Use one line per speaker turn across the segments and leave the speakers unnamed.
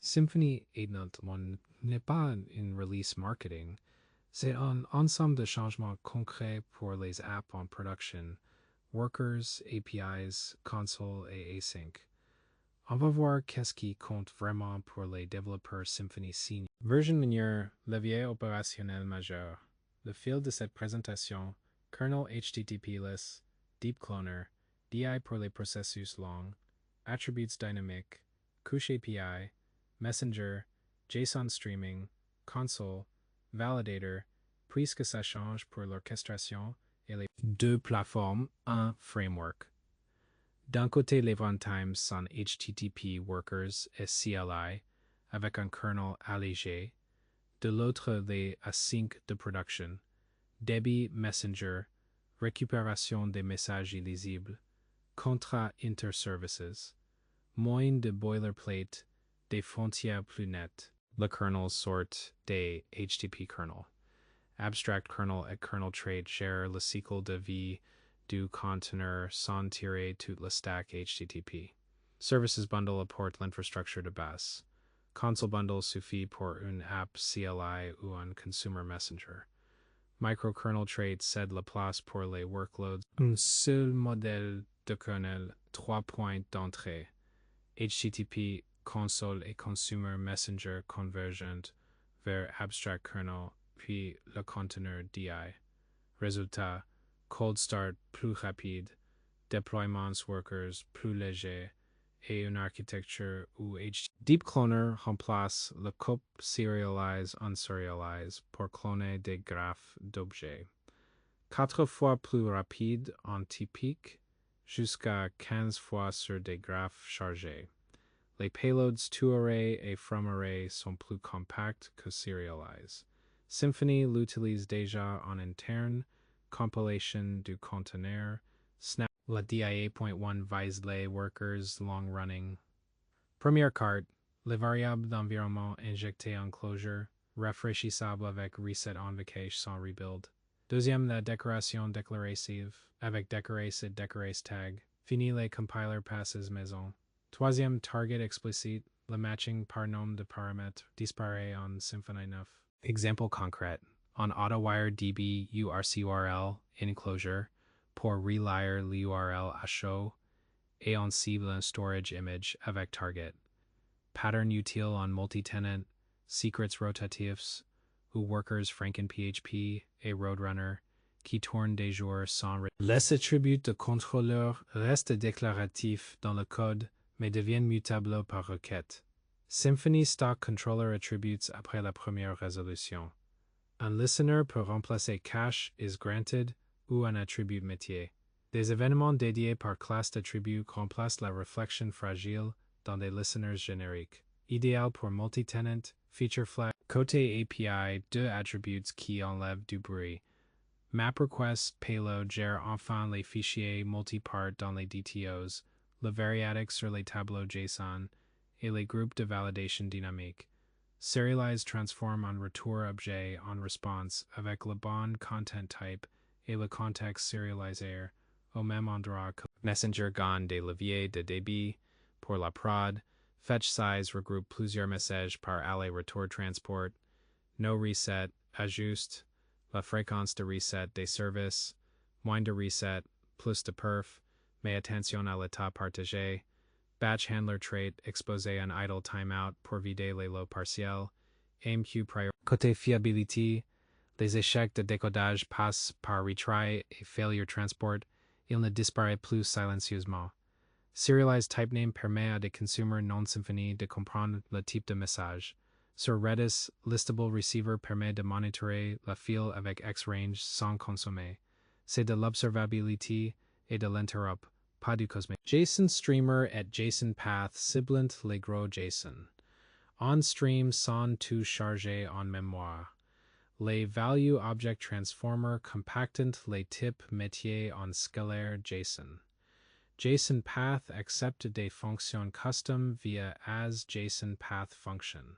Symfony 8.1 n'est pas une release marketing, c'est un ensemble de changements concrets pour les apps en production, workers, APIs, console et async. On va voir qu'est-ce qui compte vraiment pour les développeurs Symfony senior. Version linéaire, levier opérationnel majeur. Le fil de cette présentation, kernel HTTP-less, DeepCloner, DI pour les processus longs, attributes dynamiques, couche API, Messenger, JSON streaming, console, validator, puisque ça change pour l'orchestration et les deux plateformes, un framework. D'un côté, les runtimes sont HTTP workers et CLI avec un kernel allégé. De l'autre, les async de production, débit messenger, récupération des messages illisibles, contrat interservices, moyen de boilerplate, des frontières plus nettes. Le kernel sort des HTTP kernel. Abstract kernel et kernel trait gèrent le cycle de vie du conteneur sans tirer toute la stack HTTP. Services bundle apporte l'infrastructure de base. Console bundle suffit pour une app CLI ou un consumer messenger. Microkernel trait cède la place pour les workloads. Un seul modèle de kernel, 3 points d'entrée. HTTP, console et consumer messenger convergent vers abstract kernel, puis le conteneur DI. Résultat, cold start plus rapide, deployments workers plus légers et une architecture où DeepCloner remplace le cop serialize unserialize pour cloner des graphes d'objets. 4 fois plus rapide en typique, jusqu'à 15 fois sur des graphes chargés. Les payloads toArray et fromArray sont plus compacts que serialize. Symfony l'utilise déjà en interne, compilation du conteneur, snap. La DIA.1 vise les workers long running. Première carte, les variables d'environnement injectées en closure, rafraîchissables avec reset on vacation sans rebuild. Deuxième, la décoration déclarative, avec decorace et decorace tag. Fini les compiler passes maison. Troisième, target explicite, le matching par nom de paramètres disparaît en Symfony 9. Exemple concret, en AutoWire DB URCURL enclosure pour relire l'URL à chaud et on cible un storage image avec target. Pattern utile en multi-tenant, secrets rotatifs, ou workers frankenphp et roadrunner qui tournent des jours sans. Les attributs de contrôleur restent déclaratifs dans le code mais deviennent mutables par requête. Symfony stock controller attributes après la première résolution. Un listener peut remplacer cache is granted ou un attribut métier. Des événements dédiés par classe d'attributs remplacent la reflection fragile dans des listeners génériques. Idéal pour multi-tenant, feature flag. Côté API, deux attributs qui enlèvent du bruit. MapRequest Payload gère enfin les fichiers multipart dans les DTOs, le variadic sur les tableaux JSON et les groupes de validation dynamique. Serialize transforme en retour objet en response avec le bon content type et le contexte serializer au même endroit que Messenger gagne des leviers de débit pour la prod. Fetch size regroupe plusieurs messages par aller-retour transport. No reset ajuste la fréquence de reset des services. Moins de reset, plus de perf, mais attention à l'état partagé. Batch handler trait exposer un idle timeout pour vider les lots partiels. AMQ prior. Côté fiability, les échecs de décodage passent par retry et failure transport. Il ne disparaît plus silencieusement. Serialized type name permet à des consommateurs non Symfony de comprendre le type de message. Sur Redis, Listable Receiver permet de monitorer la file avec X-Range sans consommer. C'est de l'observability et de l'interrupt, pas du cosmic. JSON Streamer et JSON Path ciblent les gros JSON. On stream sans tout charger en mémoire. Les Value Object Transformer compactent les types métiers en scalaire JSON. JSON Path accepte des fonctions custom via as JSON Path function.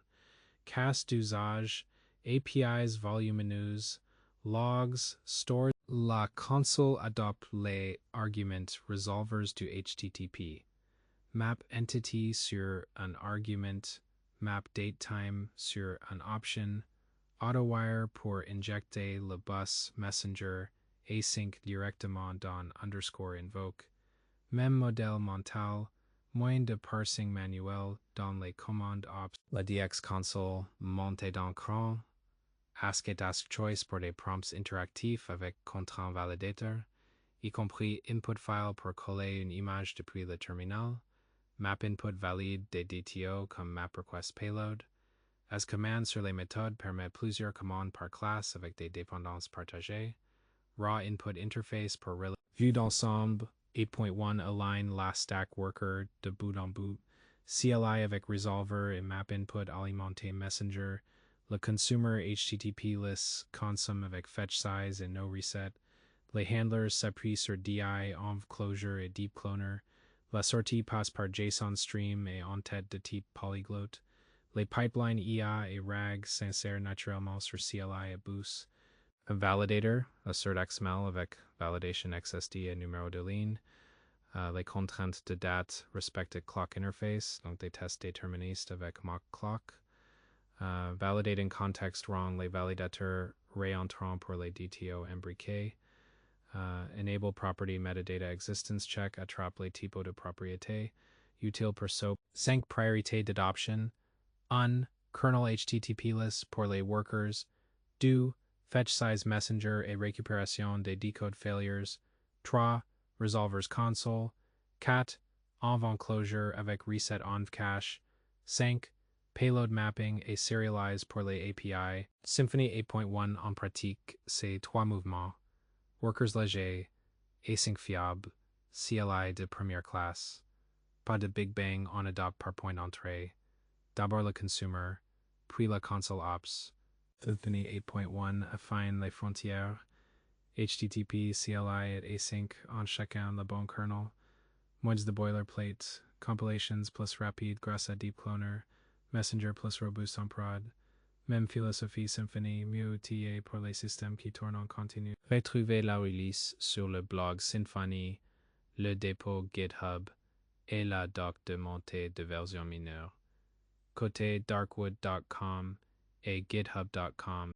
Casse d'usage, APIs volumineuses, logs, stores. La console adopte les arguments resolvers du HTTP. Map entity sur un argument, map date time sur un option, AutoWire pour injecter le bus messenger async directement dans underscore invoke, même modèle mental, moyen de parsing manuel dans les commandes ops, la DX console, montée d'écran, ask et ask choice pour des prompts interactifs avec contraint validator, y compris input file pour coller une image depuis le terminal, map input valide des DTO comme map request payload. As command sur les méthodes permet plusieurs commandes par classe avec des dépendances partagées. Raw input interface pour vue d'ensemble. 8.1 align last stack worker de bout en bout. CLI avec resolver et map input alimenter messenger. Le consumer HTTP list consomme avec fetch size et no reset. Les handlers s'appuient sur DI, env closure et DeepCloner. La sortie passe par JSON stream et en-tête de type polyglot. Les pipelines IA et RAG s'insèrent naturellement sur CLI et Boost. Un validator, assert XML avec validation XSD et numéro de ligne. Les contraintes de date respectent clock interface, donc des tests déterministes avec mock clock. Validating context wrong, les validateurs réentrant pour les DTO imbriqués. Enable property metadata existence check, attrape les typos de propriété. Utile pour SOAP. 5 priorités d'adoption. Un, kernel HTTP list pour les workers. 2, fetch size messenger et récupération des decode failures. 3, resolvers console. 4, env enclosure avec reset env cache. 5, payload mapping et serialize pour les API. Symfony 8.1 en pratique, ces 3 mouvements. Workers légers, async fiable, CLI de première classe. Pas de Big Bang on adopte par point d'entrée. D'abord le consumer, puis la console ops. Symfony 8.1 affine les frontières. HTTP, CLI et async en chacun le bon kernel. Modes de boilerplate, compilations plus rapide grâce à DeepCloner, Messenger plus robuste en prod. Même philosophie Symfony, mieux outillé pour les systèmes qui tournent en continu. Retrouvez la release sur le blog Symfony, le dépôt GitHub et la doc de montée de version mineure. Côté darkwood.com et github.com.